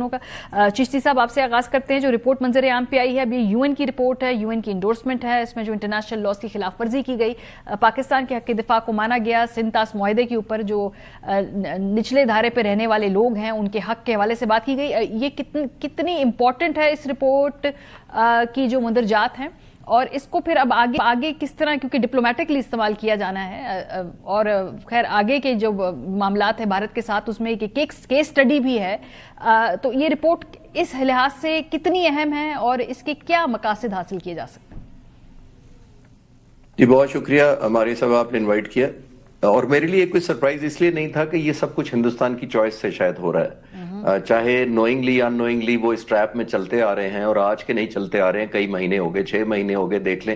کا چشتی صاحب آپ سے آغاز کرتے ہیں. جو رپورٹ منظر عام پہ آئی ہے اب یہ UN کی رپورٹ ہے, UN کی انڈورسمنٹ ہے. اس میں جو انٹرنیشنل لاز کی خلاف ورزی کی گئی, پاکستان کے حق دفاع کو مانا گیا. سنتاس معاہدے کے اوپر جو نچلے دھارے پہ رہنے والے لوگ ہیں ان کے حق کے حوالے سے بات کی گئی. یہ کتنی امپورٹنٹ ہے اس رپورٹ کی جو مندرجات ہیں, اور اس کو پھر اب آگے کس طرح, کیونکہ ڈپلومیٹکلی استعمال کیا جانا ہے, اور خیر آگے کے جو معاملات ہیں بھارت کے ساتھ اس میں ایک کیس سٹڈی بھی ہے, تو یہ رپورٹ اس لحاظ سے کتنی اہم ہے اور اس کے کیا مقاصد حاصل کیے جا سکتے ہیں؟ جی بہت شکریہ ہمارے صاحب, آپ نے انوائٹ کیا, اور میرے لیے کوئی سرپرائز اس لیے نہیں تھا کہ یہ سب کچھ ہندوستان کی چوائس سے شاید ہو رہا ہے. چاہے نوئنگلی یا ان نوئنگلی وہ اس ٹریپ میں چلتے آ رہے ہیں, اور آج کے نہیں چلتے آ رہے ہیں, کئی مہینے ہو گئے, 6 مہینے ہو گئے, دیکھ لیں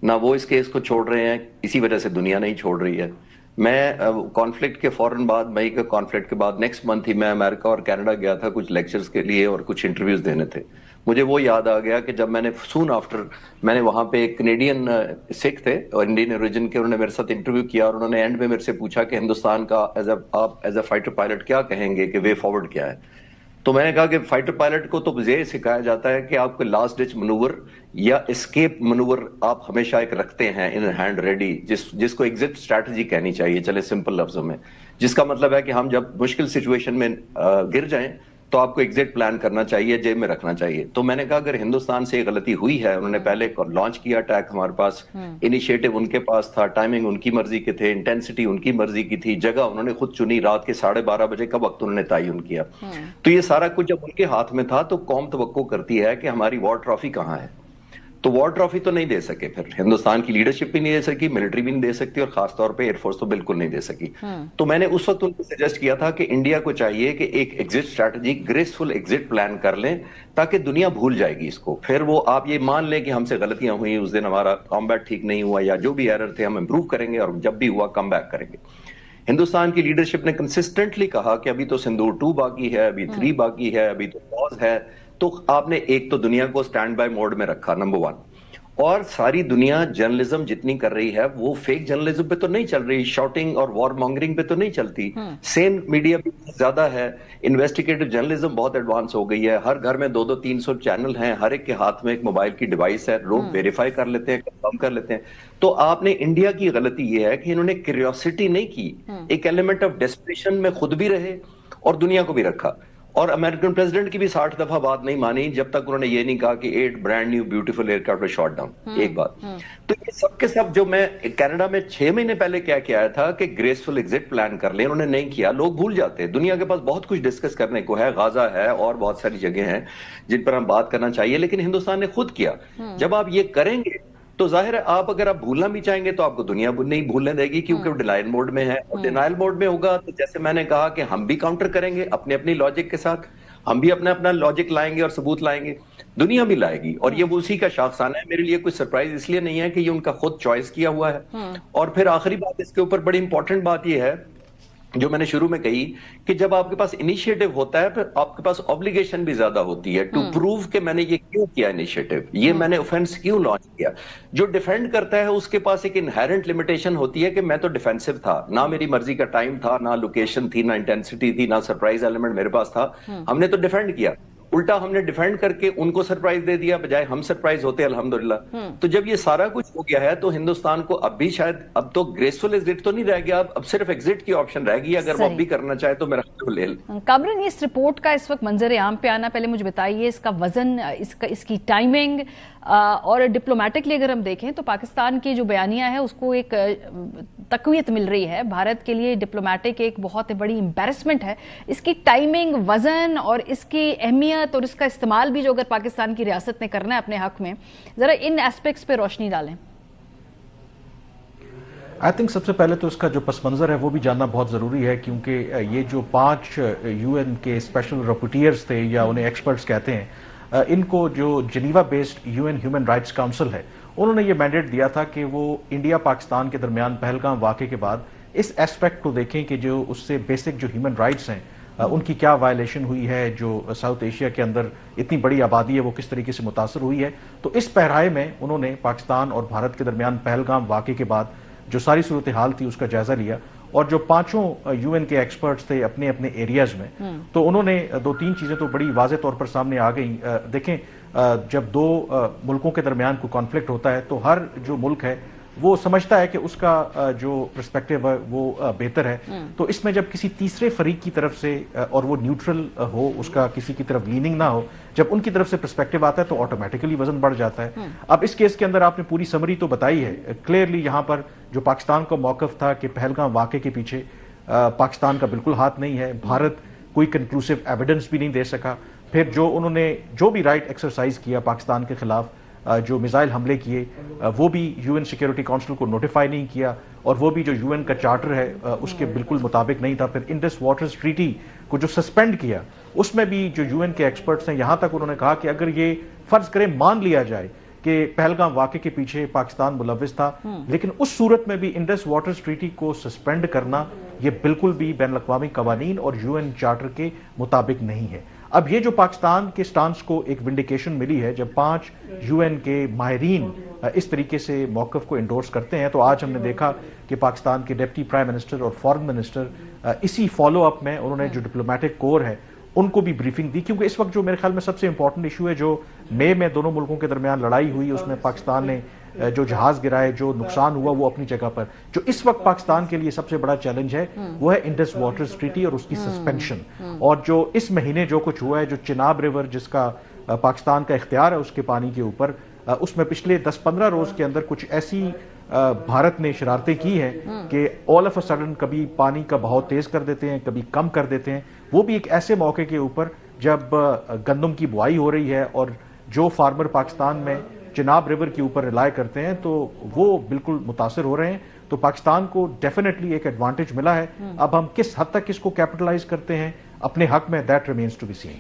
نہ وہ اس کیس کو چھوڑ رہے ہیں, اسی وجہ سے دنیا نہیں چھوڑ رہی ہے. میں کانفلکٹ کے فوراً بعد, مئی کے کانفلکٹ کے بعد نیکسٹ منتھ ہی میں امریکہ اور کینیڈا گیا تھا کچھ لیکچرز کے لیے اور کچھ انٹرویوز دینے تھے. مجھے وہ یاد آ گیا کہ جب میں نے سون آفٹر میں نے وہاں پہ ایک کینیڈین سکھ تھے اور انڈین اوریجن کے, انہوں نے میرے ساتھ انٹرویو کیا اور انہوں نے اینڈ میں میرے سے پوچھا کہ ہندوستان کا آپ ایز اے فائٹر پائلٹ کیا کہیں گے کہ وے فارورڈ کیا ہے. تو میں نے کہا کہ فائٹر پائلٹ کو تو یہ سکھایا جاتا ہے کہ آپ کو لاسٹ ڈچ منور یا اسکیپ منور آپ ہمیشہ ایک رکھتے ہیں ان ہینڈ ریڈی, جس کو ایگزٹ اسٹریٹجی کہنی چاہیے, چلے سمپل لفظوں میں, جس کا مطلب ہے کہ ہم جب مشکل سچویشن میں گر جائیں تو آپ کو ایگزٹ پلان کرنا چاہیے, جیب میں رکھنا چاہیے. تو میں نے کہا اگر ہندوستان سے یہ غلطی ہوئی ہے, انہوں نے پہلے لانچ کیا اٹیک ہمارے پاس, انیشیٹو ان کے پاس تھا, ٹائمنگ ان کی مرضی کے تھے, انٹینسٹی ان کی مرضی کی تھی, جگہ انہوں نے خود چنی, رات کے 12:30 بجے کا وقت انہوں نے تعین کیا. تو یہ سارا کچھ جب ان کے ہاتھ میں تھا تو قوم توقع کرتی ہے کہ ہماری وار ٹرافی کہاں ہے. تو وار ٹرافی تو نہیں دے سکے, پھر ہندوستان کی لیڈرشپ بھی نہیں دے سکی, ملٹری بھی نہیں دے سکتی, اور خاص طور پہ ایئر فورس تو بالکل نہیں دے سکی. تو میں نے اس وقت ان کو سجیسٹ کیا تھا کہ انڈیا کو چاہیے کہ ایک exit strategy, graceful exit plan کر لیں تاکہ دنیا بھول جائے گی اس کو. پھر وہ آپ یہ مان لیں کہ ہم سے غلطیاں ہوئیں, اس دن ہمارا کامبیٹ ٹھیک نہیں ہوا, یا جو بھی ایرر تھے ہم امپروو کریں گے, اور جب بھی ہوا کم بیک کریں گے. ہندوستان کی لیڈرشپ نے کنسسٹنٹلی کہا کہ ابھی تو سندور 2 باقی ہے, ابھی 3 باقی ہے, ابھی تو پاز ہے. تو آپ نے ایک تو دنیا کو سٹینڈ بائی موڈ میں رکھا, نمبر 1. اور ساری دنیا جرنلزم جتنی کر رہی ہے وہ فیک جرنلزم پہ تو نہیں چل رہی, شاؤٹنگ اور وار مانگرنگ پہ تو نہیں چلتی. سین میڈیا بھی زیادہ ہے, انویسٹیگیٹو جرنلزم بہت ایڈوانس ہو گئی ہے, ہر گھر میں 200-300 چینل ہیں, ہر ایک کے ہاتھ میں ایک موبائل کی ڈیوائس ہے, لوگ ویریفائی کر لیتے ہیں, کنفرم کر لیتے ہیں. تو آپ نے انڈیا کی غلطی یہ ہے کہ انہوں نے کیوریوسٹی نہیں کی, ایک ایلیمنٹ آف ڈیسپریشن میں خود بھی رہے اور دنیا کو بھی رکھا. اور امریکن پریزیڈنٹ کی بھی 60 دفعہ بات نہیں مانی جب تک انہوں نے یہ نہیں کہا کہ 8 brand new beautiful aircraft shot down. ایک بات. تو یہ سب کے سب جو میں کینیڈا میں 6 مہینے پہلے کیا کیا تھا کہ گریسفل ایگزٹ پلان کر لیں, انہوں نے نہیں کیا. لوگ بھول جاتے, دنیا کے پاس بہت کچھ ڈسکس کرنے کو ہے, غازہ ہے اور بہت ساری جگہ ہیں جن پر ہم بات کرنا چاہیے, لیکن ہندوستان نے خود کیا. جب آپ یہ کریں گے تو ظاہر ہے اگر آپ بھولنا بھی چاہیں گے تو آپ کو دنیا نہیں بھولنے دے گی, کیونکہ وہ ڈینائل موڈ میں ہے. اور ڈینائل موڈ میں ہوگا تو جیسے میں نے کہا کہ ہم بھی کاؤنٹر کریں گے اپنے اپنی لاجک کے ساتھ, ہم بھی اپنا لاجک لائیں گے اور ثبوت لائیں گے, دنیا بھی لائے گی, اور یہ اسی کا شاخسانہ ہے. میرے لیے کوئی سرپرائز اس لیے نہیں ہے کہ یہ ان کا خود چوائس کیا ہوا ہے. اور پھر آخری بات اس کے اوپر بڑی امپورٹنٹ بات یہ ہے جو میں نے شروع میں کہی کہ جب آپ کے پاس انیشیٹو ہوتا ہے پھر آپ کے پاس obligation بھی زیادہ ہوتی ہے ٹو پروو کہ میں نے یہ کیوں کیا انیشیٹو, یہ میں نے اوفینس کیوں لانچ کیا. جو ڈیفینڈ کرتا ہے اس کے پاس ایک انہیرنٹ لمیٹیشن ہوتی ہے کہ میں تو ڈیفینسو تھا, نہ میری مرضی کا ٹائم تھا, نہ لوکیشن تھی, نہ انٹینسٹی تھی, نہ سرپرائز ایلیمنٹ میرے پاس تھا. ہم نے تو ڈیفینڈ کیا, الٹا ہم نے ڈیفینڈ کر کے ان کو سرپرائز دے دیا بجائے ہم سرپرائز ہوتے الحمدللہ. تو جب یہ سارا کچھ ہو گیا ہے تو ہندوستان کو اب بھی شاید اب تو گریسفل ایگزٹ تو نہیں رہ گیا, اب صرف ایگزٹ کی آپشن رہ گئی. اگر وہ اب بھی کرنا چاہے تو میرا خیال لے لیں. کامران, اس رپورٹ کا اس وقت منظر عام پہ آنا, پہلے مجھے بتائیے اس کا وزن, اس کی ٹائمنگ, اور ڈپلومیٹکلی اگر ہم دیکھیں تو پاکستان کی جو بیانیہ ہے اس کو ایک تقویت مل رہی ہے. بھارت کے لیے ڈپلومیٹک ایک بہت بڑی امبیرسمنٹ ہے. اس کی ٹائمنگ, وزن اور اس کی اہمیت اور اس کا استعمال بھی جو اگر پاکستان کی ریاست نے کرنا ہے اپنے حق میں, ذرا ان ایسپیکٹس پہ روشنی ڈالیں. آئی تھنک سب سے پہلے تو اس کا جو پس منظر ہے وہ بھی جاننا بہت ضروری ہے, کیونکہ یہ جو 5 UN کے اسپیشل رپورٹیئرز تھے یا انہیں ایکسپرٹس کہتے ہیں, ان کو جو Geneva based UN human rights council ہے انہوں نے یہ مینڈیٹ دیا تھا کہ وہ انڈیا پاکستان کے درمیان پہلگام واقعے کے بعد اس ایسپیکٹ کو دیکھیں کہ جو اس سے بیسک جو ہیومن رائٹس ہیں ان کی کیا وائلیشن ہوئی ہے, جو ساؤتھ ایشیا کے اندر اتنی بڑی آبادی ہے وہ کس طریقے سے متاثر ہوئی ہے. تو اس پیرائے میں انہوں نے پاکستان اور بھارت کے درمیان پہلگام واقعے کے بعد جو ساری صورتحال تھی اس کا جائزہ لیا, اور جو پانچوں UN کے ایکسپرٹس تھے اپنے اپنے ایریاز میں، تو انہوں نے دو تین چیزیں تو بڑی واضح طور پر سامنے آ گئیں. دیکھیں جب دو ملکوں کے درمیان کوئی کانفلکٹ ہوتا ہے تو ہر جو ملک ہے وہ سمجھتا ہے کہ اس کا جو پرسپیکٹو ہے وہ بہتر ہے. تو اس میں جب کسی تیسرے فریق کی طرف سے اور وہ نیوٹرل ہو، اس کا کسی کی طرف لیننگ نہ ہو، جب ان کی طرف سے پرسپیکٹو آتا ہے تو آٹومیٹکلی وزن بڑھ جاتا ہے. اب اس کیس کے اندر آپ نے پوری سمری تو بتائی ہے. کلیئرلی یہاں پر جو پاکستان کا موقف تھا کہ پہلگام واقعے کے پیچھے پاکستان کا بالکل ہاتھ نہیں ہے. بھارت کوئی کنکلوسیو ایویڈنس بھی نہیں دے سکا. پھر جو انہوں نے جو بھی رائٹ ایکسرسائز کیا پاکستان کے خلاف، جو میزائل حملے کیے، وہ بھی UN سیکیورٹی کونسل کو نوٹیفائی نہیں کیا، اور وہ بھی جو UN کا چارٹر ہے اس کے بالکل مطابق نہیں تھا. پھر انڈس واٹرز ٹریٹی کو جو سسپینڈ کیا، اس میں بھی جو UN کے ایکسپرٹس ہیں یہاں تک انہوں نے کہا کہ اگر یہ فرض کریں مان لیا جائے کہ پہلگام واقعے کے پیچھے پاکستان ملوث تھا، لیکن اس صورت میں بھی انڈس واٹرز ٹریٹی کو سسپینڈ کرنا یہ بالکل بھی بین الاقوامی قوانین اور UN چارٹر کے مطابق نہیں ہے. اب یہ جو پاکستان کے سٹانس کو ایک ونڈیکیشن ملی ہے جب 5 UN کے ماہرین اس طریقے سے موقف کو انڈورس کرتے ہیں، تو آج ہم نے دیکھا کہ پاکستان کے ڈپٹی پرائم منسٹر اور فارن منسٹر اسی فالو اپ میں انہوں نے جو ڈپلومیٹک کور ہے ان کو بھی بریفنگ دی. کیونکہ اس وقت جو میرے خیال میں سب سے امپورٹنٹ ایشو ہے، جو مئی میں دونوں ملکوں کے درمیان لڑائی ہوئی، اس میں پاکستان نے جو جہاز گرائے، جو نقصان ہوا وہ اپنی جگہ پر، جو اس وقت پاکستان کے لیے سب سے بڑا چیلنج ہے وہ ہے انڈس واٹرز ٹریٹی اور اس کی سسپینشن. اور جو اس مہینے جو کچھ ہوا ہے، جو چناب ریور جس کا پاکستان کا اختیار ہے اس کے پانی کے اوپر، اس میں پچھلے 10-15 روز کے اندر کچھ ایسی بھارت نے شرارتیں کی ہیں کہ آل آف اے سڈن کبھی پانی کا بہاؤ تیز کر دیتے ہیں، کبھی کم کر دیتے ہیں. وہ بھی ایک ایسے موقع کے اوپر جب گندم کی بوائی ہو رہی ہے اور جو فارمر پاکستان میں چناب ریور کے اوپر ریلائی کرتے ہیں تو وہ بالکل متاثر ہو رہے ہیں. تو پاکستان کو ڈیفینیٹلی ایک ایڈوانٹیج ملا ہے. اب ہم کس حد تک اس کو کیپٹلائز کرتے ہیں اپنے حق میں، that remains to be scene.